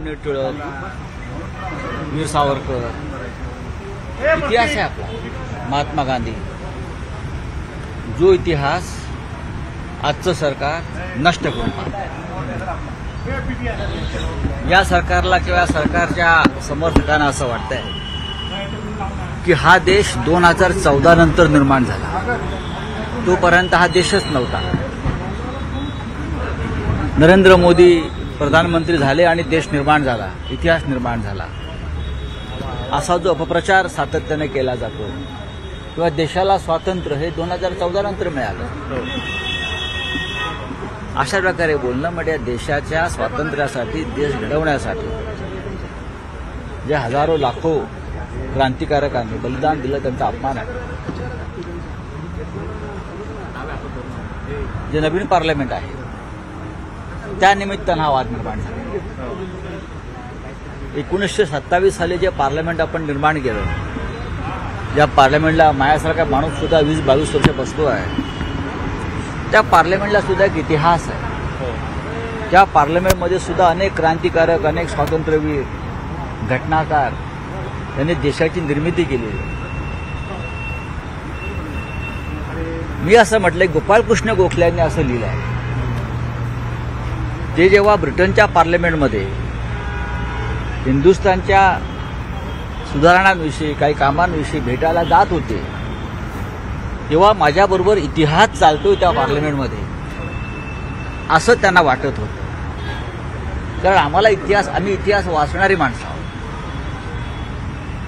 लोकमान्य टिळक, वीर सावरकर, इतिहास आहे आपला, महात्मा गांधी. जो इतिहास आजचं सरकार नष्ट करून पाहतं. या सरकारला किंवा सरकारच्या समर्थकांना असं वाटतंय की हा देश 2014 नंतर निर्माण झाला. तोपर्यंत हा देशच नव्हता. नरेंद्र मोदी प्रधानमंत्री झाले आणि देश निर्माण झाला, इतिहास निर्माण झाला, असा जो अपप्रचार सातत्याने केला जातो किंवा देशाला स्वातंत्र्य हे 2014 नंतर मिळालं, अशा प्रकारे बोलणं म्हणजे देशाच्या स्वातंत्र्यासाठी, देश घडवण्यासाठी जे हजारो लाखो क्रांतिकारकांनी बलिदान दिलं त्यांचा अपमान आहे. जे नवीन पार्लमेंट आहे त्यानिमित्तानं हा वाद निर्माण झाला. 1927 साली जे पार्लमेंट आपण निर्माण केलं, ज्या पार्लमेंटला माझ्यासारखा माणूस सुद्धा 20-22 वर्ष बसतो आहे, त्या पार्लमेंटला सुद्धा एक इतिहास आहे. त्या पार्लमेंटमध्ये सुद्धा अनेक क्रांतिकारक, अनेक स्वातंत्र्यवीर, घटनाकार यांनी देशाची निर्मिती केली. मी असं म्हटलंय, गोपाळकृष्ण गोखले यांनी असं लिहिलं आहे, ते जेव्हा ब्रिटनच्या पार्लमेंटमध्ये हिंदुस्थानच्या सुधारणांविषयी, काही कामांविषयी भेटायला जात होते, तेव्हा माझ्याबरोबर इतिहास चालतोय त्या पार्लमेंटमध्ये असं त्यांना वाटत होतं. कारण आम्हाला आम्ही इतिहास वाचणारी माणसं आहोत.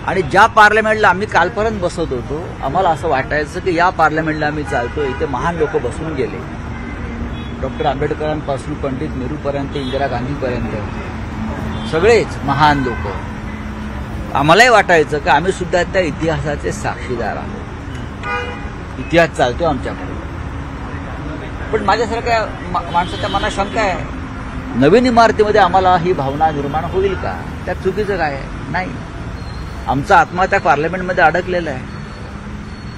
आणि ज्या पार्लमेंटला आम्ही कालपर्यंत बसत होतो, आम्हाला असं वाटायचं की या पार्लमेंटला आम्ही चालतोय, इथे महान लोक बसून गेले. डॉक्टर आंबेडकरांपासून पंडित नेहरूपर्यंत, इंदिरा गांधीपर्यंत सगळेच महान लोक. आम्हालाही वाटायचं की आम्ही सुद्धा त्या इतिहासाचे साक्षीदार आहोत, इतिहास चालतो आमच्याकडे. पण माझ्यासारख्या माणसाच्या मनात शंका आहे, नवीन इमारतीमध्ये आम्हाला ही भावना निर्माण होईल का? त्यात चुकीचं काय आहे? नाही. आमचा आत्मा त्या पार्लमेंटमध्ये अडकलेला आहे.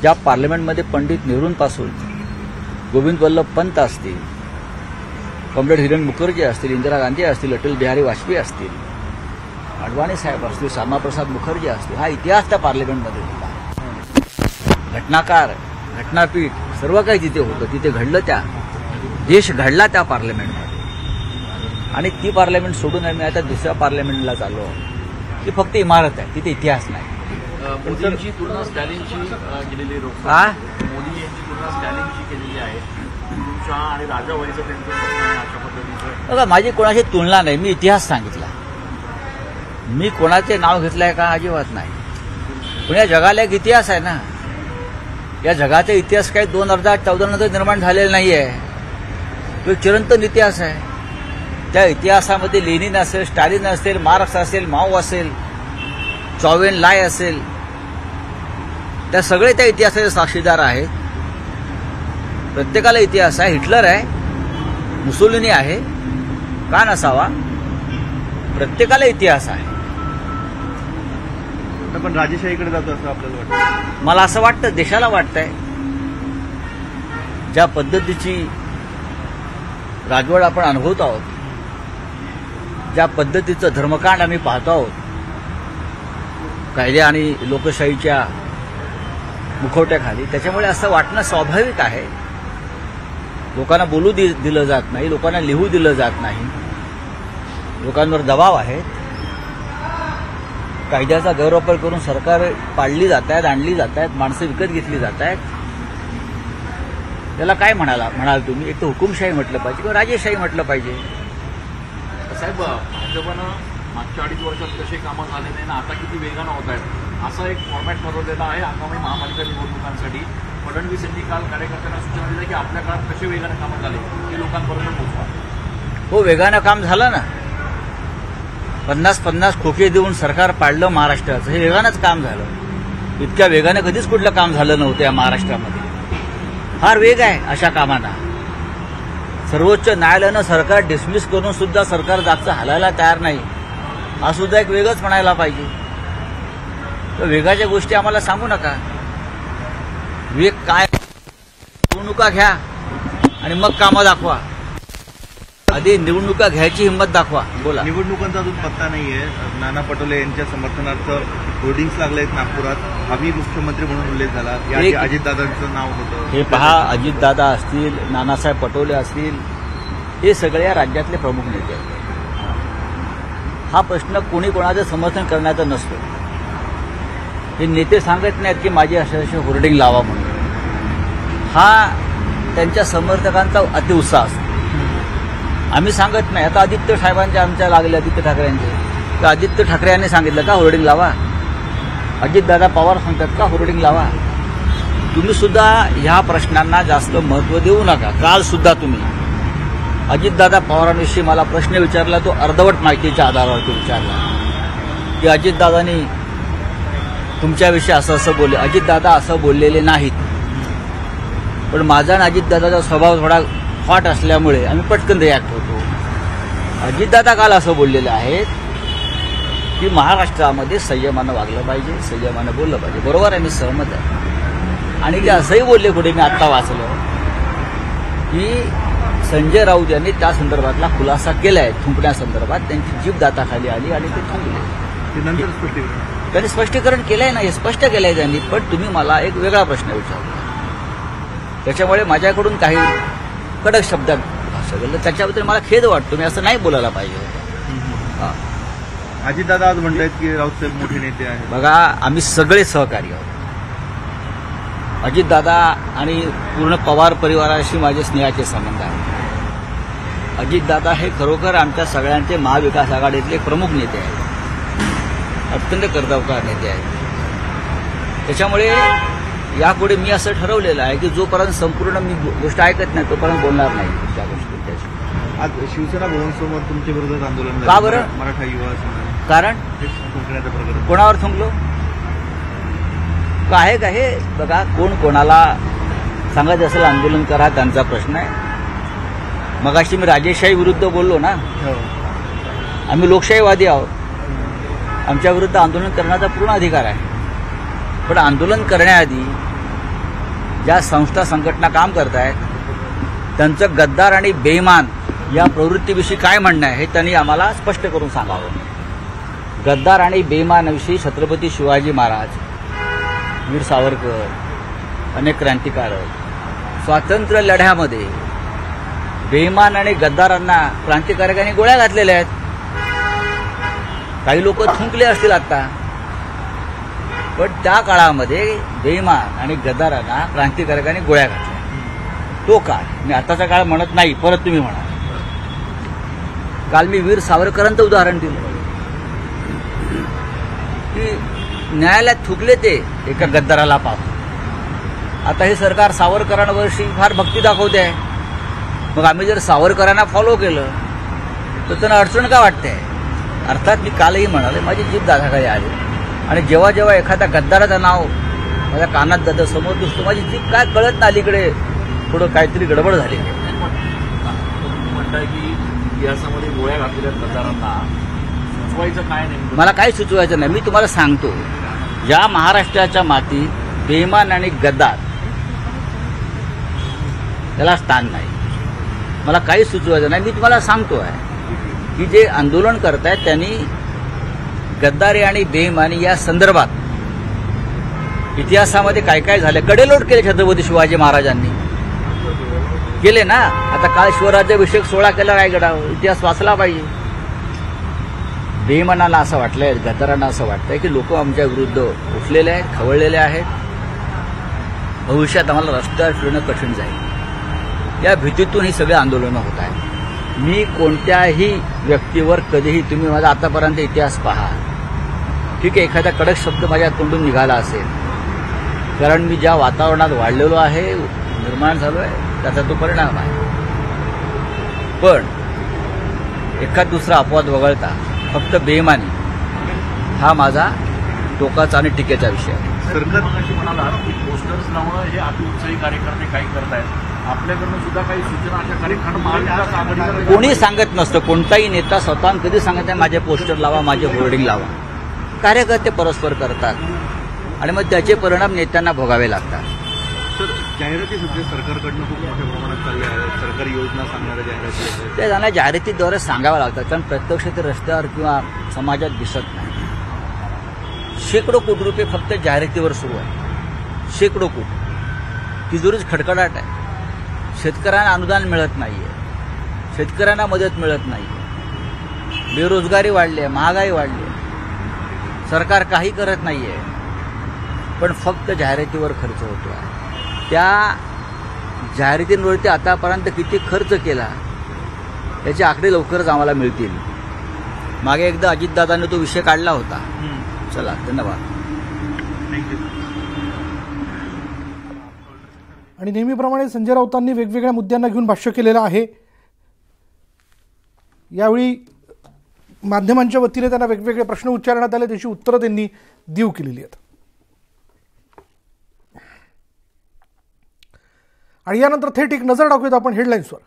ज्या पार्लमेंटमध्ये पंडित नेहरूंपासून गोविंद वल्लभ पंत असतील, कॉम्रेड हिरण मुखर्जी असतील, इंदिरा गांधी असतील, अटल बिहारी वाजपेयी असतील, अडवाणी साहेब असतील, श्यामाप्रसाद मुखर्जी असतील, हा इतिहास त्या पार्लमेंटमध्ये होता. घटनाकार, घटनापीठ सर्व काही तिथे होतं. तिथे घडलं, त्या देश घडला त्या पार्लमेंटमध्ये. आणि ती पार्लमेंट सोडून आम्ही आता दुसऱ्या पार्लमेंटला चाललो. ती फक्त इमारत आहे, तिथे इतिहास नाही. मोदींची तुलना स्टॅलिनशी केलेली मोदी यांची तुलना स्टॅलिनशी केलेली आहे. शहा आणि राजावाईचं त्यांचं अशा पद्धतीचं. बघा, माझी कोणाशी तुलना नाही. मी इतिहास सांगितला. मी कोणाचे नाव घेतलंय का? अजिबात नाही. पण या जगाला एक इतिहास आहे ना. या जगाचा इतिहास काही 2014 नंतर निर्माण झालेला नाहीये. तो एक चिरंतन इतिहास आहे. त्या इतिहासामध्ये लेनिन असेल, स्टॅलिन असेल, मार्क्स असेल, माओ असेल, चॉवेन लाई असेल, त्या सगळे त्या इतिहासाचे साक्षीदार आहेत. प्रत्येकाला इतिहास आहे. हिटलर आहे, मुसोलिनी आहे, का नसावा? प्रत्येकाला इतिहास आहे. पण राजेशाहीकडे जातो असं आपल्याला वाटतं. मला असं वाटतं, देशाला वाटतंय, ज्या पद्धतीची राजवट आपण अनुभवत आहोत, ज्या पद्धतीचं धर्मकांड आम्ही पाहतो आहोत, कायदे आणि लोकशाहीच्या मुखवट्याखाली, त्याच्यामुळे असं वाटणं स्वाभाविक आहे. लोकांना बोलू दिलं जात नाही, लोकांना लिहू दिलं जात नाही, लोकांवर दबाव आहे. कायद्याचा गैरवापर करून सरकार पाडली जात आहेत, आणली जात आहेत, माणसं विकत घेतली जात आहेत. त्याला काय म्हणाल तुम्ही? एक तर हुकुमशाही म्हटलं पाहिजे किंवा राजेशाही म्हटलं पाहिजे. साहेब, भाजपनं मागच्या 2.5 वर्षात कसे कामं झाले नाही ना, आता किती वेगानं होत आहेत, असा एक फॉर्मॅट ठरवलेला आहे आगामी महापालिका निवडणुकांसाठी. फडणवीस यांनी काल कार्यकर्त्यांना सूचना दिली की आपल्या काळात कसे वेगानं कामं झाले ते लोकांपर्यंत पोहोचवा. हो, वेगानं काम झालं ना. 50-50 खोके देऊन सरकार पाडलं महाराष्ट्राचं. हे वेगानंच काम झालं. इतक्या वेगानं कधीच कुठलं काम झालं नव्हतं या महाराष्ट्रामध्ये. फार वेग आहे अशा कामांना. सर्वोच्च न्यायालयानं सरकार डिसमिस करून सुद्धा सरकार जागचं हलायला तयार नाही. हा सुद्धा एक वेगच म्हणायला पाहिजे. तर वेगाच्या गोष्टी आम्हाला सांगू नका. वेग काय, निवडणुका घ्या आणि मग कामं दाखवा. आधी निवडणुका घ्यायची हिंमत दाखवा. बोला. निवडणुकांचा अजून पत्ता नाहीये. नाना पटोले यांच्या समर्थनार्थ होर्डिंग्स लागले आहेत नागपुरात. हवी मुख्यमंत्री म्हणून उल्लेख झाला. याआधी अजितदादांचं नाव होतं. हे पहा, अजितदादा असतील, नानासाहेब पटोले असतील, हे सगळे या राज्यातले प्रमुख नेते आहेत. हा प्रश्न कोणी कोणाचं समर्थन करण्याचा नसतो. हे नेते सांगत नाहीत की माझी असे होर्डिंग लावा म्हणून. हा त्यांच्या समर्थकांचा अतिउत्साह असतो. आम्ही सांगत नाही. आता आदित्य साहेबांचे आमच्या लागले, आदित्य ठाकरेंचे, तर आदित्य ठाकरे यांनी सांगितलं का होर्डिंग लावा. अजितदादा पवार सांगतात का होर्डिंग लावा. तुम्ही सुद्धा ह्या प्रश्नांना जास्त महत्त्व देऊ नका. काल सुद्धा तुम्ही अजितदादा पवारांविषयी मला प्रश्न विचारला, तो अर्धवट माहितीच्या आधारावर विचारला की अजितदादांनी तुमच्याविषयी असं बोलले. अजितदादा असं बोललेले नाहीत, पण माझा आणि अजितदादाचा स्वभाव थोडा हॉट असल्यामुळे आम्ही पटकन रिॲक्ट होतो. अजितदादा काल असं बोललेले आहेत की महाराष्ट्रामध्ये संयमानं वागलं पाहिजे, संयमानं बोललं पाहिजे. बरोबर आहे, मी सहमत आहे. आणि ते असंही बोलले कुठे, मी आत्ता वाचलं की संजय राऊत यांनी त्या संदर्भातला खुलासा केला आहे. थुंकण्यासंदर्भात त्यांची जीभ दाताखाली आली आणि ते थुंकले. नंतर स्पष्टीकरण त्यांनी स्पष्टीकरण केलंय ना, हे स्पष्ट केलंय त्यांनी. पण तुम्ही मला एक वेगळा प्रश्न विचारला, त्याच्यामुळे माझ्याकडून काही कडक शब्दात भाषा केलं, त्याच्याबद्दल मला खेद वाटतो. मी असं नाही बोलायला पाहिजे होतं. अजितदादा आज म्हणतात की राऊतसाहेब मोठे नेते आहेत. बघा, आम्ही सगळे सहकारी आहोत. अजितदादा आणि पूर्ण पवार परिवाराशी माझे स्नेहाचे संबंध आहेत. अजितदादा हे खरोखर आमच्या सगळ्यांचे महाविकास आघाडीतले प्रमुख नेते आहेत. अत्यंत कर्तबगार नेते आहेत. त्याच्यामुळे यापुढे मी असं ठरवलेलं आहे की जोपर्यंत संपूर्ण मी गोष्ट ऐकत नाही तोपर्यंत बोलणार नाही त्या गोष्टी. आज शिवसेना भवनसमोर तुमच्या विरोधात आंदोलन का बरं? मराठा युवा संघाने. कारण थुंकण्याचं प्रकरण कोणावर थुंकलो का आहे का हे बघा. कोण कोणाला सांगत असेल आंदोलन करा, त्यांचा प्रश्न आहे. मगाशी मी राजेशाही विरुद्ध बोललो ना. आम्ही लोकशाहीवादी आहोत. आमच्या विरुद्ध आंदोलन करण्याचा पूर्ण अधिकार आहे. पण आंदोलन करण्याआधी ज्या संस्था संघटना काम करतायत त्यांचं गद्दार आणि बेईमान या प्रवृत्तीविषयी काय म्हणणं आहे हे त्यांनी आम्हाला स्पष्ट करून सांगावं. गद्दार आणि बेईमानविषयी छत्रपती शिवाजी महाराज, वीर सावरकर, अनेक क्रांतिकारक स्वातंत्र्य लढ्यामध्ये बेईमान आणि गद्दारांना क्रांतिकारकांनी गोळ्या घातलेल्या आहेत. काही लोक थुंकले असतील आता, पण त्या काळामध्ये बेईमान आणि गद्दारांना क्रांतिकारकांनी गोळ्या घातल्या. तो काळ मी आताचा काळ म्हणत नाही, परत तुम्ही म्हणा. काल मी वीर सावरकरांचं उदाहरण दिलं की न्यायालयात थुकले ते एका गद्दाराला पाहून. आता हे सरकार सावरकरांवरशी फार भक्ती दाखवते आहे. मग आम्ही जर सावरकरांना फॉलो केलं तर त्यांना अडचण का वाटते. अर्थात मी कालही म्हणाले, माझी जीभ दाताखाली आली. आणि जेव्हा जेव्हा एखाद्या गद्दाराचं नाव माझ्या कानात जातं, समोर दिसतो, माझी जीभ काय कळत नाही. अलीकडे थोडं काहीतरी गडबड झाली. म्हणताय की इतिहासामध्ये गोळ्या घातलेल्या गद्दारांना सुचवायचं काय नेमकं? मला काही सुचवायचं नाही. मी तुम्हाला सांगतो, या महाराष्ट्राच्या मातीत बेईमान आणि गद्दार त्याला स्थान नाही. मला काही सुचवायचं नाही. मी तुम्हाला सांगतो आहे की जे आंदोलन करतायत त्यांनी गद्दारी आणि बेईमानी या संदर्भात इतिहासामध्ये काय काय झालं, कडेलोट केले छत्रपती शिवाजी महाराजांनी केले ना. आता काल शिवराज्याभिषेक सोहळा केला रायगडावर, इतिहास वाचला पाहिजे. बेईमानाला असं वाटलंय, गद्दारांना असं वाटतंय की लोक आमच्या विरुद्ध उठलेले आहेत, खवळलेले आहेत. भविष्यात आम्हाला रस्त्यावर फिरणं कठीण जाईल, या भीतीतून ही सगळे आंदोलनं होत आहेत. मी कोणत्याही व्यक्तीवर कधीही, तुम्ही माझा आतापर्यंत इतिहास पहा, ठीक आहे, एखादा कडक शब्द माझ्या तोंडून निघाला असेल, कारण मी ज्या वातावरणात वाढलेलो आहे, निर्माण झालो आहे, त्याचा तो परिणाम आहे. पण एखाद दुसरा अपवाद वगळता फक्त बेईमानी हा माझा टोकाचा आणि टीकेचा विषय आहे. सरकार मगाशी म्हणाला की पोस्टर्स लावणं हे अतिउत्साही कार्यकर्ते काही करतायत. आपल्याकडनं सुद्धा काही सूचना अशा कार्यक्रम महाविकास आघाडीकडे कोणी सांगत नसतं. कोणताही नेता स्वतः कधी सांगत नाही माझे पोस्टर लावा, माझे होर्डिंग लावा. कार्यकर्ते परस्पर करतात आणि मग त्याचे परिणाम नेत्यांना भोगावे लागतात. सर, जाहिराती सध्या सरकारकडनं खूप मोठ्या प्रमाणात चालल्या आहेत. सरकारी योजना सांगणाऱ्या जाहिराती आहेत. ते त्यांना जाहिरातीद्वारे सांगावं लागतं, कारण प्रत्यक्ष ते रस्त्यावर किंवा समाजात दिसत नाही. शेकडो कोटी रुपये फक्त जाहिरातीवर सुरू आहे. शेकडो कोटी. तिजोरीच खडखडाट आहे. शेतकऱ्यांना अनुदान मिळत नाहीये, शेतकऱ्यांना मदत मिळत नाहीये, बेरोजगारी वाढली आहे, महागाई वाढली आहे, सरकार काही करत नाहीये, पण फक्त जाहिरातीवर खर्च होतो आहे. त्या जाहिरातींवरती आतापर्यंत किती खर्च केला याचे आकडे लवकरच आम्हाला मिळतील. मागे एकदा अजितदादांनी तो विषय काढला होता. चला, धन्यवाद. थँक्यू. आणि नेहमीप्रमाणे संजय राऊतांनी वेगवेगळ्या मुद्द्यांना घेऊन भाष्य केलेलं आहे. यावेळी माध्यमांच्या वतीने त्यांना वेगवेगळे प्रश्न उच्चारण्यात आले, त्याची उत्तरं त्यांनी देऊ केलेली आहेत. आणि यानंतर थेट एक नजर टाकूयात आपण हेडलाईन्सवर.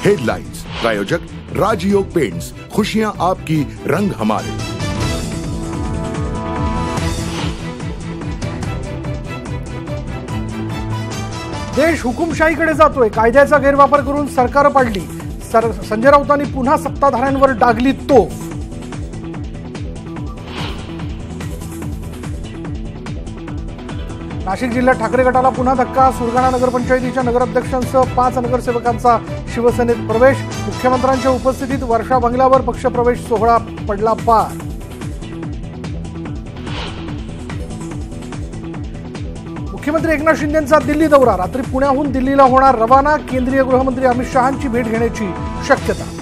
हेडलाइंस प्रायोजक राजयोग पेंट्स, खुशियां आपकी, रंग हमारे. देश हुकुमशाहीकडे जातोय, कायद्याचा गैरवापर करून सरकार पाडली. संजय राऊतांनी पुन्हा सत्ताधाऱ्यांवर डागली तोफ. नाशिक जिल्ह्यात ठाकरे गटाला पुन्हा धक्का. सुरगाणा नगरपंचायतीच्या नगराध्यक्षांसह 5 नगरसेवकांचा शिवसेनेत प्रवेश. मुख्यमंत्र्यांच्या उपस्थितीत वर्षा बंगल्यावर पक्षप्रवेश सोहळा पडला पार. मुख्यमंत्री एकनाथ शिंदेंचा दिल्ली दौरा. रात्री पुण्याहून दिल्लीला होणार रवाना. केंद्रीय गृहमंत्री अमित शहांची भेट घेण्याची शक्यता.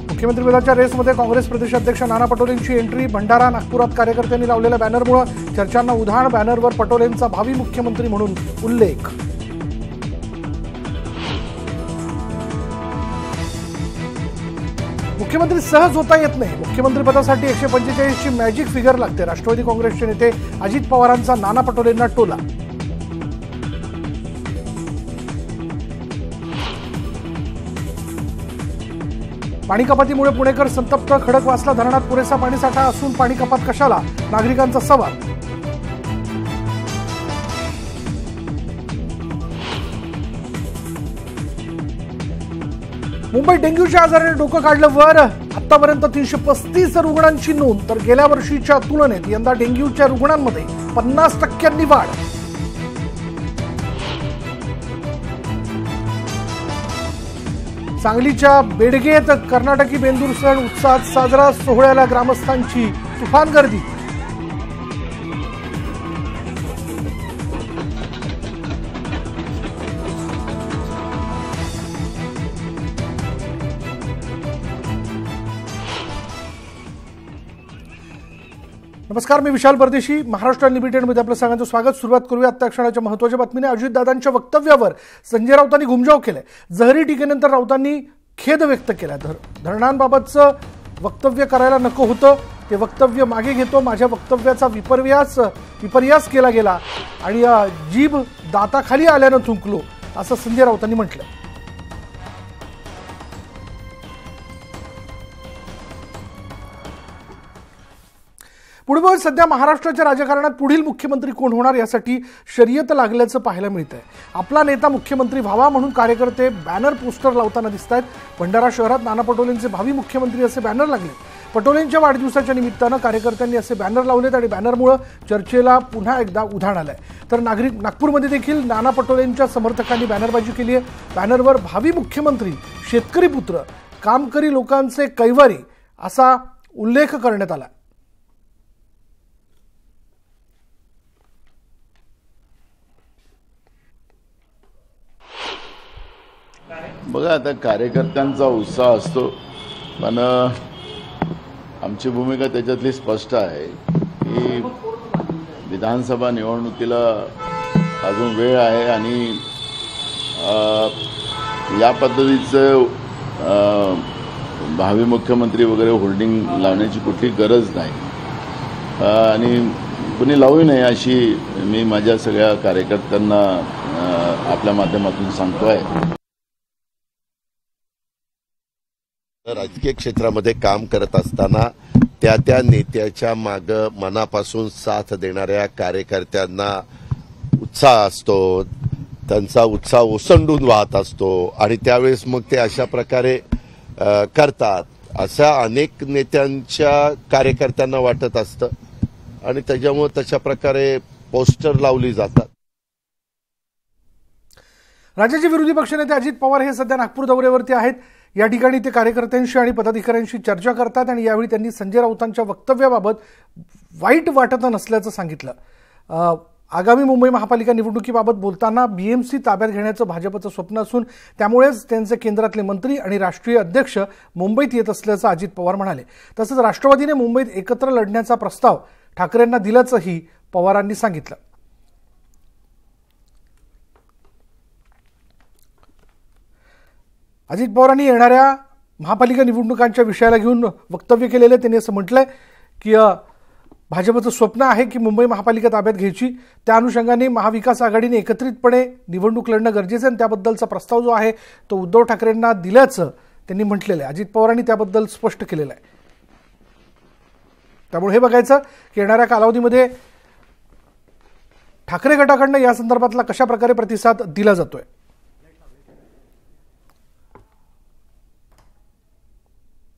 मुख्यमंत्रीपदाच्या रेसमध्ये काँग्रेस प्रदेशाध्यक्ष नाना पटोलेंची एंट्री. भंडारा नागपुरात कार्यकर्त्यांनी लावलेल्या बॅनरमुळे चर्चांना उधाण. बॅनरवर पटोलेंचा भावी मुख्यमंत्री म्हणून उल्लेख. मुख्यमंत्री सहज होता येत नाही. मुख्यमंत्रीपदासाठी 145 ची मॅजिक फिगर लागते. राष्ट्रवादी काँग्रेसचे नेते अजित पवारांचा नाना पटोलेंना टोला. पाणी कपातीमुळे पुणेकर संतप्त. खडकवासला धरणात पुरेसा पाणीसाठा असून पाणी कपात कशाला, नागरिकांचा सवाल. मुंबईत डेंग्यूच्या आजाराने डोकं काढलं वर. आतापर्यंत 335 रुग्णांची नोंद, तर गेल्या वर्षीच्या तुलनेत यंदा डेंग्यूच्या रुग्णांमध्ये 50% वाढ. सांगलीच्या बेडगेत कर्नाटकी बेंदूर सण उत्साहात साजरा. सोहळ्याला ग्रामस्थांची तुफान गर्दी. नमस्कार, मी विशाल परदेशी. महाराष्ट्र अनलिमिटेडमध्ये आपलं सगळ्यांचं स्वागत. सुरुवात करूया आजच्या क्षणाच्या महत्त्वाच्या बातमीने. अजितदादांच्या वक्तव्यावर संजय राऊतांनी घुमजाव केलाय. जहरी टीकेनंतर राऊतांनी खेद व्यक्त केला. धरणांबाबतचं वक्तव्य करायला नको होतं, ते वक्तव्य मागे घेतो. माझ्या वक्तव्याचा विपर्यास केला गेला आणि जीभ दाताखाली आल्यानं थुंकलो, असं संजय राऊतांनी म्हटलं. पुढे सध्या महाराष्ट्राच्या राजकारणात पुढील मुख्यमंत्री कोण होणार यासाठी शर्यत लागल्याचं पाहायला मिळतंय. आपला नेता मुख्यमंत्री व्हावा म्हणून कार्यकर्ते बॅनर पोस्टर लावताना दिसत आहेत. भंडारा शहरात नाना पटोलेंचे भावी मुख्यमंत्री असे बॅनर लागले. पटोलेंच्या वाढदिवसाच्या निमित्तानं कार्यकर्त्यांनी असे बॅनर लावलेत आणि बॅनरमुळे चर्चेला पुन्हा एकदा उधाण आलंय. तर नागपूरमध्ये देखील नाना पटोलेंच्या समर्थकांनी बॅनरबाजी केली आहे. बॅनरवर भावी मुख्यमंत्री, शेतकरी पुत्र, कामकरी लोकांचे कैवारी असा उल्लेख करण्यात आला. बघा, आता कार्यकर्त्यांचा उत्साह असतो, पण आमची भूमिका त्याच्यातली स्पष्ट आहे की विधानसभा निवडणुकीला अजून वेळ आहे आणि या पद्धतीचं भावी मुख्यमंत्री वगैरे होल्डिंग लावण्याची कुठली गरज नाही आणि कुणी लावू नये अशी मी माझ्या सगळ्या कार्यकर्त्यांना आपल्या माध्यमातून सांगतो आहे. राजकीय क्षेत्रामध्ये काम करत असताना त्या नेत्याच्या मागं मनापासून साथ देणाऱ्या कार्यकर्त्यांना उत्साह असतो, त्यांचा उत्साह ओसंडून वाहत असतो आणि त्यावेळेस मग ते अशा प्रकारे करतात, अशा अनेक नेत्यांच्या कार्यकर्त्यांना वाटत असतं आणि त्याच्यामुळे तशा प्रकारे पोस्टर लावली जातात. राज्याचे विरोधी पक्षनेते अजित पवार हे सध्या नागपूर दौऱ्यावरती आहेत. या ठिकाणी ते कार्यकर्त्यांशी आणि पदाधिकाऱ्यांशी चर्चा करतात आणि यावेळी त्यांनी संजय राऊतांच्या वक्तव्याबाबत वाईट वाटत नसल्याचं सांगितलं. आगामी मुंबई महापालिका निवडणुकीबाबत बोलताना बीएमसी ताब्यात घेण्याचं भाजपचं स्वप्न असून त्यामुळेच त्यांचे केंद्रातले मंत्री आणि राष्ट्रीय अध्यक्ष मुंबईत येत असल्याचं अजित पवार म्हणाले. तसंच राष्ट्रवादीने मुंबईत एकत्र लढण्याचा प्रस्ताव ठाकरेंना दिल्याचंही पवारांनी सांगितलं. अजित पवारांनी येणाऱ्या महापालिका निवडणुकांच्या विषयाला घेऊन वक्तव्य केलेलं. त्यांनी असं म्हटलंय की भाजपचं स्वप्न आहे की मुंबई महापालिका ताब्यात घ्यायची. त्या अनुषंगाने महाविकास आघाडीने एकत्रितपणे निवडणूक लढणं गरजेचं आहे आणि त्याबद्दलचा प्रस्ताव जो आहे तो उद्धव ठाकरेंना दिल्याचं त्यांनी म्हटलेलं आहे. अजित पवारांनी त्याबद्दल स्पष्ट केलेलं आहे. त्यामुळे हे बघायचं की येणाऱ्या कालावधीमध्ये ठाकरे गटाकडनं या संदर्भातला कशा प्रकारे प्रतिसाद दिला जातोय.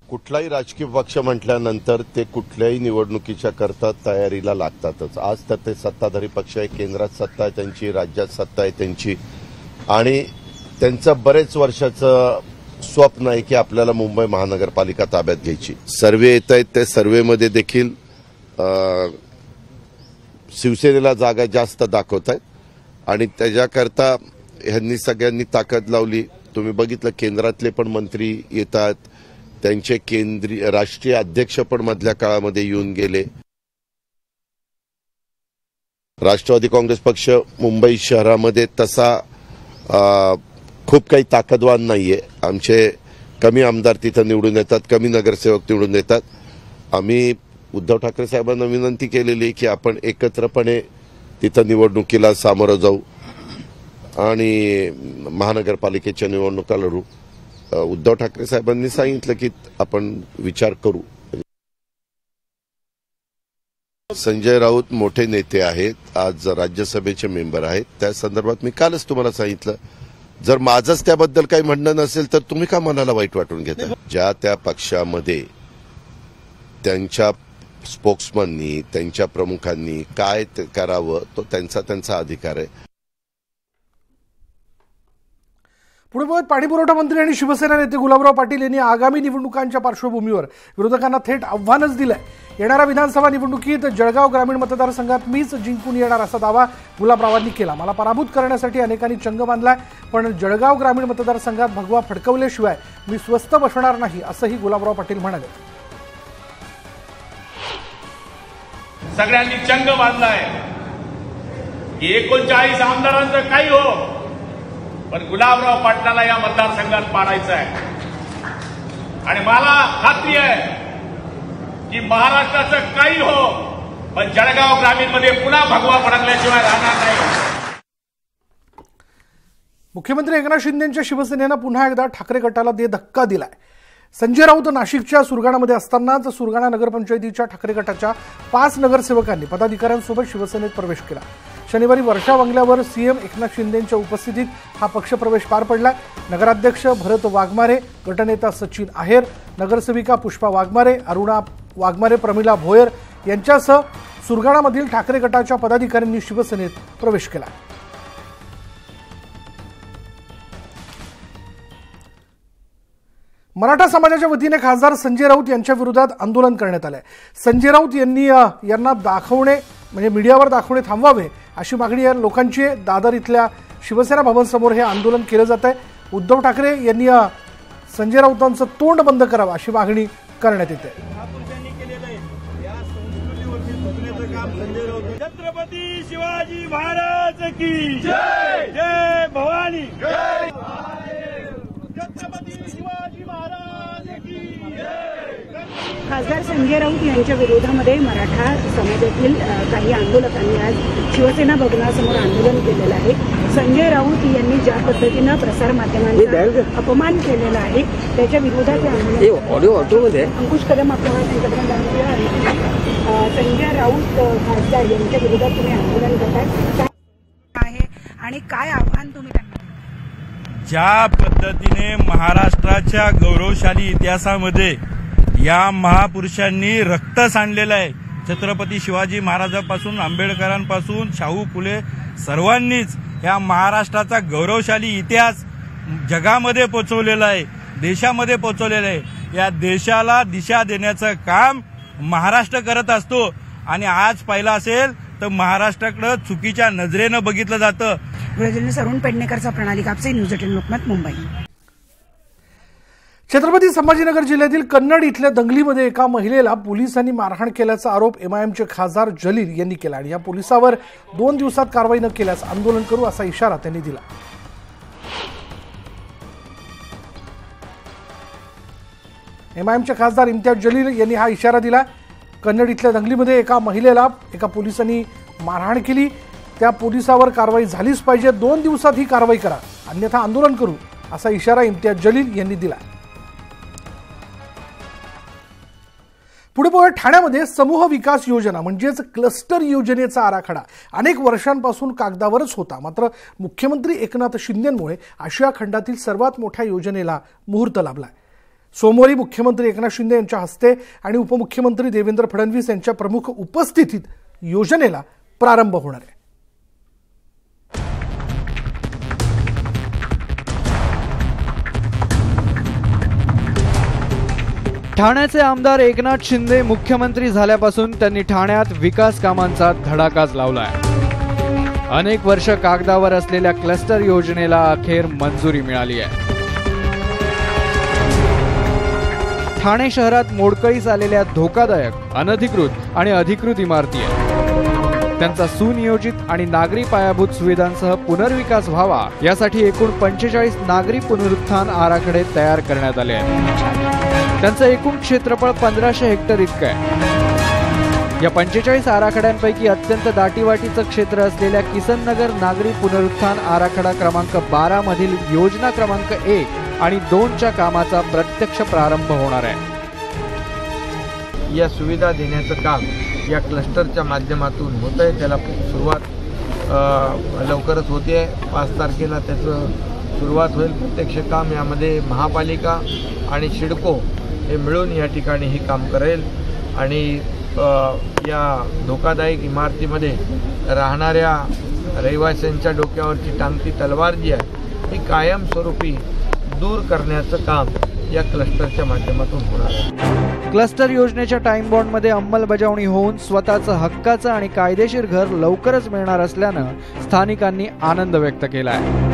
कुठलाही राजकीय पक्ष म्हटल्यानंतर ते कुठल्याही निवडणुकीच्या करता तयारीला लागतातच. आज तर ते सत्ताधारी पक्ष आहे, केंद्रात सत्ता आहे त्यांची, राज्यात सत्ता आहे त्यांची आणि त्यांचं बरेच वर्षाचं स्वप्न आहे की आपल्याला मुंबई महानगरपालिका ताब्यात घ्यायची. सर्वे येत आहेत, त्या सर्वेमध्ये देखील शिवसेनेला जागा जास्त दाखवत आहेत आणि त्याच्याकरता ह्यांनी सगळ्यांनी ताकद लावली. तुम्ही बघितलं केंद्रातले पण मंत्री येतात, त्यांचे केंद्रीय राष्ट्रीय अध्यक्ष पण मधल्या काळामध्ये येऊन गेले. राष्ट्रवादी काँग्रेस पक्ष मुंबई शहरामध्ये तसा खूप काही ताकदवान नाहीये. आमचे कमी आमदार तिथं निवडून येतात, कमी नगरसेवक निवडून येतात. आम्ही उद्धव ठाकरे साहेबांना विनंती केलेली की आपण एकत्रपणे तिथं निवडणुकीला सामोरं जाऊ आणि महानगरपालिकेच्या निवडणुका लढू. उद्धव ठाकरे साहेबांनी सांगितलं की आपण विचार करू. संजय राऊत मोठे नेते आहेत, आज राज्यसभेचे मेंबर आहेत. त्या संदर्भात मी कालच तुम्हाला सांगितलं, जर माझंच त्याबद्दल काही म्हणणं नसेल तर तुम्ही का मनाला वाईट वाटून घेता. ज्या त्या पक्षामध्ये त्यांच्या स्पोक्समननी, त्यांच्या प्रमुखांनी काय करावं तो त्यांचा अधिकार आहे. पुढे बघत पाणीपुरवठा मंत्री आणि शिवसेना नेते गुलाबराव पाटील यांनी आगामी निवडणुकांच्या पार्श्वभूमीवर विरोधकांना थेट आव्हानच दिलंय. येणाऱ्या विधानसभा निवडणुकीत जळगाव ग्रामीण मतदारसंघात मीच जिंकून येणार असा दावा गुलाबरावांनी केला. मला पराभूत करण्यासाठी अनेकांनी चंग बांधलाय, पण जळगाव ग्रामीण मतदारसंघात भगवा फडकवल्याशिवाय मी स्वस्थ बसणार नाही असंही गुलाबराव पाटील म्हणाले. सगळ्यांनी चंग बांधलाय की 39 आमदारांचं काही हो, पण गुलाबराव पाटलाला या मतदारसंघात पाडायचं आहे. आणि मला खात्री आहे की महाराष्ट्राचं काही हो, पण जळगाव ग्रामीणमध्ये पुन्हा भगवा फडकल्याशिवाय राहणार नाही. मुख्यमंत्री एकनाथ शिंदेंच्या शिवसेनेनं पुन्हा एकदा ठाकरे गटाला धक्का दिलाय. संजय राऊत नाशिकच्या सुरगाणामध्ये असतानाच सुरगाणा नगरपंचायतीच्या ठाकरे गटाच्या 5 नगरसेवकांनी पदाधिकाऱ्यांसोबत शिवसेनेत प्रवेश केला. शनिवारी वर्षा बंगल्यावर सीएम एकनाथ शिंदेंच्या उपस्थितीत हा पक्षप्रवेश पार पडला. नगराध्यक्ष भरत वाघमारे, गटनेता सचिन आहेर, नगरसेविका पुष्पा वाघमारे, अरुणा वाघमारे, प्रमिला भोयर यांच्यासह सुरगाणामधील ठाकरे गटाच्या पदाधिकाऱ्यांनी शिवसेनेत प्रवेश केला. मराठा समाजाच्या वतीने खासदार संजय राऊत यांच्या विरोधात आंदोलन करण्यात आलंय. संजय राऊत यांना दाखवणे म्हणजे मीडियावर दाखवणे थांबवावे अशी मागणी या लोकांची आहे. दादर इथल्या शिवसेना भवनसमोर हे आंदोलन केलं जात आहे. उद्धव ठाकरे यांनी संजय राऊतांचं तोंड बंद करावं अशी मागणी करण्यात येते. छत्रपती शिवाजी महाराज की जय, जय भवानी, छत्रपती शिवाजी महाराज की जय. खासदार संजय राऊत यांच्या विरोधामध्ये मराठा समाजातील काही आंदोलकांनी आज शिवसेना भवनासमोर आंदोलन केलेलं आहे. संजय राऊत यांनी ज्या पद्धतीनं प्रसारमाध्यमांचा अपमान केलेला आहे त्याच्या विरोधात हे आंदोलन. अंकुश कदम आपल्याला त्यांच्याकडे जाणूया. संजय राऊत खासदार यांच्या विरोधात तुम्ही आंदोलन करताय आहे आणि काय आव्हान तुम्ही त्यांना? ज्या पद्धतीने महाराष्ट्राच्या गौरवशाली इतिहासामध्ये या महापुरुषांनी रक्त सांडलेलं आहे. छत्रपती शिवाजी महाराजांपासून आंबेडकरांपासून शाहू फुले सर्वांनीच या महाराष्ट्राचा गौरवशाली इतिहास जगामध्ये पोहोचवलेला आहे, देशामध्ये पोहोचवलेला आहे. या देशाला दिशा देण्याचं काम महाराष्ट्र करत असतो आणि आज पाहिलं असेल तर महाराष्ट्राकडे चुकीच्या नजरेनं बघितलं जातं. सरुण पेडणेकरचा प्रणाली कापसे, न्यूज 18 लोकमत, मुंबई. छत्रपती संभाजीनगर जिल्ह्यातील कन्नड इथल्या दंगलीमध्ये एका महिलेला पोलिसांनी मारहाण केल्याचा आरोप एमआयएमचे खासदार जलील यांनी केला आणि या पोलिसावर 2 दिवसात कारवाई न केल्यास आंदोलन करू असा इशारा त्यांनी दिला. एमआयएमचे खासदार इम्तियाज जलील यांनी हा इशारा दिला. कन्नड इथल्या दंगलीमध्ये एका महिलेला एका पोलिसांनी मारहाण केली, त्या पोलिसावर कारवाई झालीच पाहिजे. 2 दिवसात ही कारवाई करा, अन्यथा आंदोलन करू असा इशारा इम्तियाज जलील यांनी दिला. पुढे बघा, ठाण्यामध्ये समूह विकास योजना म्हणजेच क्लस्टर योजनेचा आराखडा अनेक वर्षांपासून कागदावरच होता. मात्र मुख्यमंत्री एकनाथ शिंदेंमुळे आशिया खंडातील सर्वात मोठ्या योजनेला मुहूर्त लाभला. सोमवारी मुख्यमंत्री एकनाथ शिंदे यांच्या हस्ते आणि उपमुख्यमंत्री देवेंद्र फडणवीस यांच्या प्रमुख उपस्थितीत योजनेला प्रारंभ होणार आहे. ठाण्याचे आमदार एकनाथ शिंदे मुख्यमंत्री झाल्यापासून त्यांनी ठाण्यात विकास कामांचा धडाकाच लावलाय. अनेक वर्ष कागदावर असलेल्या क्लस्टर योजनेला अखेर मंजुरी मिळाली आहे. ठाणे शहरात मोडकळीस आलेल्या धोकादायक, अनधिकृत आणि अधिकृत इमारती आहेत. त्यांचा सुनियोजित आणि नागरी पायाभूत सुविधांसह पुनर्विकास व्हावा यासाठी एकूण 45 नागरी पुनरुत्थान आराखडे तयार करण्यात आले आहेत. त्यांचं एकूण क्षेत्रफळ 1500 हेक्टर इतकं आहे. या 45 आराखड्यांपैकी अत्यंत दाटीवाटीचं क्षेत्र असलेल्या किसननगर नागरी पुनरुत्थान आराखडा क्रमांक 12 मधील योजना क्रमांक 1 आणि 2च्या कामाचा प्रत्यक्ष प्रारंभ होणार आहे. या सुविधा देण्याचं काम या क्लस्टरच्या माध्यमातून होत आहे. त्याला सुरुवात लवकरच होते आहे. 5 तारखेला त्याचं सुरुवात होईल. प्रत्यक्ष काम यामध्ये महापालिका आणि सिडको हे मिळून या ठिकाणी हे काम करेल आणि या धोकादायक इमारतीमध्ये राहणाऱ्या रहिवाशांच्या डोक्यावरची टांगती तलवार जी आहे ही कायमस्वरूपी दूर करण्याचं काम या क्लस्टरच्या माध्यमातून होणार आहे. क्लस्टर योजनेच्या टाइम बॉन्डमध्ये अंमलबजावणी होऊन स्वतःचं हक्काचं आणि कायदेशीर घर लवकरच मिळणार असल्यानं स्थानिकांनी आनंद व्यक्त केला आहे.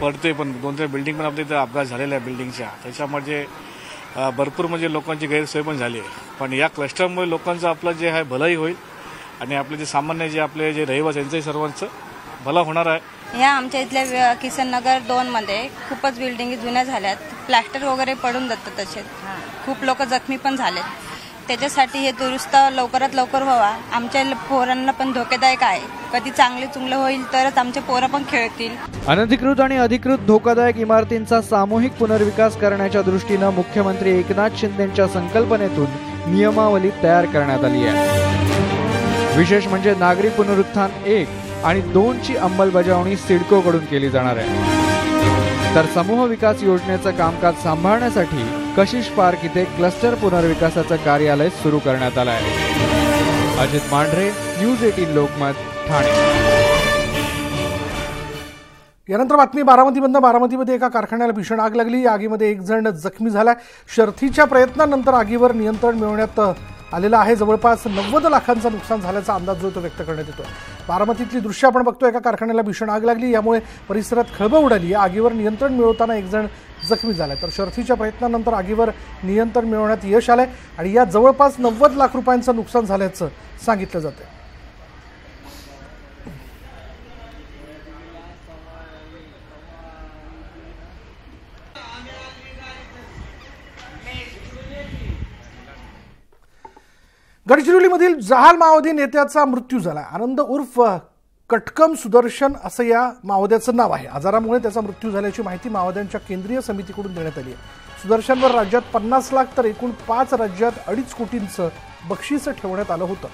पडते पण 2-3 बिल्डिंग पण आपल्या इथं अपघात झालेला आहे बिल्डिंगच्या, त्याच्यामध्ये भरपूर म्हणजे लोकांची गैरसोय पण झाली आहे. पण या क्लस्टरमुळे लोकांचं आपलं जे आहे भलंही होईल आणि आपले जे सामान्य जे आपले जे रहिवासी यांचंही सर्वांचं भलं होणार आहे. ह्या आमच्या इथल्या किसननगर 2 मध्ये खूपच बिल्डिंगी जुन्या झाल्यात, प्लॅस्टर वगैरे पडून जातात. तसेच खूप लोक जखमी पण झालेत. त्याच्यासाठी हे दुरुस्त लवकरात लवकर व्हावा. आमच्या पोरांना पण धोकेदायक आहे. कधी चांगलं होईल तरच आमचे पोरं पण खेळतील. अनधिकृत आणि अधिकृत धोकादायक इमारतींचा सामूहिक पुनर्विकास करण्याच्या दृष्टीनं मुख्यमंत्री एकनाथ शिंदेंच्या संकल्पनेतून नियमावली तयार करण्यात आली आहे. विशेष म्हणजे नागरी पुनरुत्थान 1 आणि 2ची अंमलबजावणी सिडकोकडून केली जाणार आहे. तर समूह विकास योजनेचं कामकाज सांभाळण्यासाठी कशिश पार्क इथे क्लस्टर पुनर्विकासाचं कार्यालय सुरू करण्यात आलं आहे. अजित मांढरे, न्यूज 18 लोकमत, ठाणे. यानंतर बातमी बारामतीमधनं. बारामतीमध्ये एका कारखान्याला भीषण आग लागली. या आगीमध्ये 1 जण जखमी झाला. शर्थीच्या प्रयत्नानंतर आगीवर नियंत्रण मिळवण्यात आलेलं आहे. जवळपास 90 लाखांचं नुकसान झाल्याचा अंदाज जो तो व्यक्त करण्यात येतोय. बारामतीतली दृश्य आपण बघतोय. एका कारखान्याला भीषण आग लागली, यामुळे परिसरात खळबळ उडाली. या आगीवर नियंत्रण मिळवताना 1 जण जखमी झालाय. तर शर्थीच्या प्रयत्नानंतर आगीवर नियंत्रण मिळवण्यात यश आलंय आणि यात जवळपास 90 लाख रुपयांचं नुकसान झाल्याचं सांगितलं जातंय. गडचिरोलीमधील जहाल माओवादी नेत्याचा मृत्यू झाला. आनंद उर्फ कटकम सुदर्शन असं या माओवाद्याचं नाव आहे. आजारामुळे त्याचा मृत्यू झाल्याची माहिती माओवाद्यांच्या केंद्रीय समितीकडून देण्यात आली आहे. सुदर्शनवर राज्यात 50 लाख तर एकूण 5 राज्यात 2.5 कोटींचं बक्षीस ठेवण्यात आलं होतं.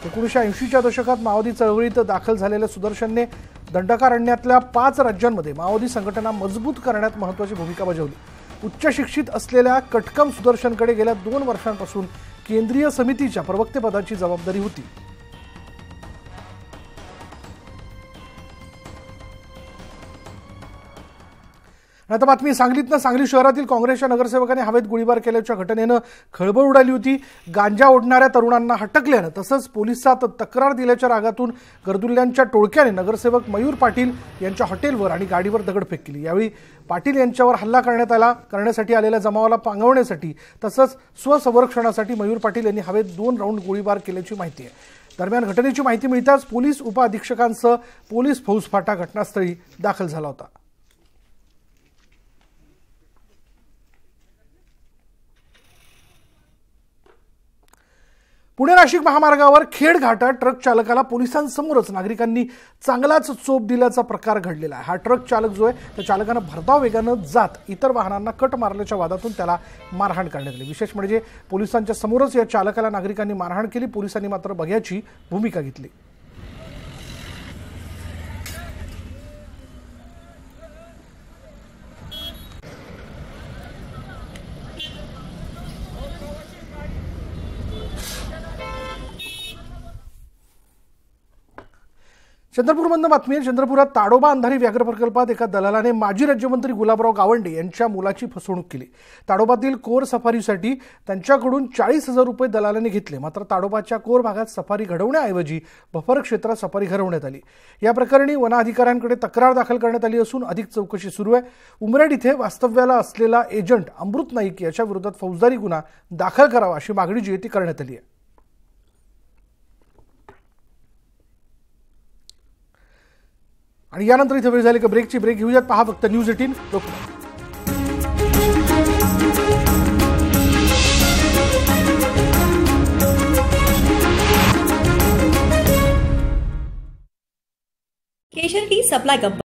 1980च्या दशकात माओवादी चळवळीत दाखल झालेल्या सुदर्शनने दंडकारण्यातल्या 5 राज्यांमध्ये माओवादी संघटना मजबूत करण्यात महत्त्वाची भूमिका बजावली. उच्च शिक्षित असलेल्या कटकम सुदर्शनकडे गेल्या 2 वर्षांपासून केंद्रीय समितीच्या प्रवक्तेपदाची जबाबदारी होती. आता बातमी सांगलीतनं. सांगली शहरातील काँग्रेसच्या नगरसेवकाने हवेत गोळीबार केल्याच्या घटनेनं खळबळ उडाली होती. गांजा ओढणाऱ्या तरुणांना हटकल्यानं तसंच पोलिसात तक्रार दिल्याच्या रागातून गर्दुल्ल्यांच्या टोळक्याने नगरसेवक मयूर पाटील यांच्या हॉटेलवर आणि गाडीवर दगडफेक केली. यावेळी पाटील यांच्यावर हल्ला करण्यासाठी आलेल्या जमावाला पांगवण्यासाठी तसंच स्वसंरक्षणासाठी मयूर पाटील यांनी हवेत 2 राऊंड गोळीबार केल्याची माहिती आहे. दरम्यान घटनेची माहिती मिळताच पोलीस उपअधीक्षकांसह पोलीस फौजफाटा घटनास्थळी दाखल झाला होता. पुणे नाशिक महामार्गावर खेड घाटात ट्रक चालकाला पोलिसांसमोरच नागरिकांनी चांगलाच चोप दिल्याचा प्रकार घडलेला आहे. हा ट्रक चालक जो आहे त्या चालकानं भरधाव वेगानं जात इतर वाहनांना कट मारल्याच्या वादातून त्याला मारहाण करण्यात आली. विशेष म्हणजे पोलिसांच्या समोरच या चालकाला नागरिकांनी मारहाण केली. पोलिसांनी मात्र बघ्याची भूमिका घेतली. चंद्रपूरमधून बातमी आहे. चंद्रपुरात ताडोबा अंधारी व्याघ्र प्रकल्पात एका दलालाने माजी राज्यमंत्री गुलाबराव गावंडे यांच्या मुलाची फसवणूक केली. ताडोबातील कोर सफारीसाठी त्यांच्याकडून 40,000 रुपये दलालाने घेतले. मात्र ताडोबाच्या कोर भागात सफारी घडवण्याऐवजी बफर क्षेत्रात सफारी घडवण्यात आली. या प्रकरणी वन अधिकाऱ्यांकडे तक्रार दाखल करण्यात आली असून अधिक चौकशी सुरू आहे. उमरेड इथे वास्तव्याला असलेला एजंट अमृत नाईक याच्या विरोधात फौजदारी गुन्हा दाखल करावा अशी मागणी जी ती करण्यात आली आहे. आणि यानंतर इथे वेळ झाली का ब्रेकची. ब्रेक घेऊयात. पहा फक्त न्यूज 18 लोकमत. केशर टी सप्लाई कंपनी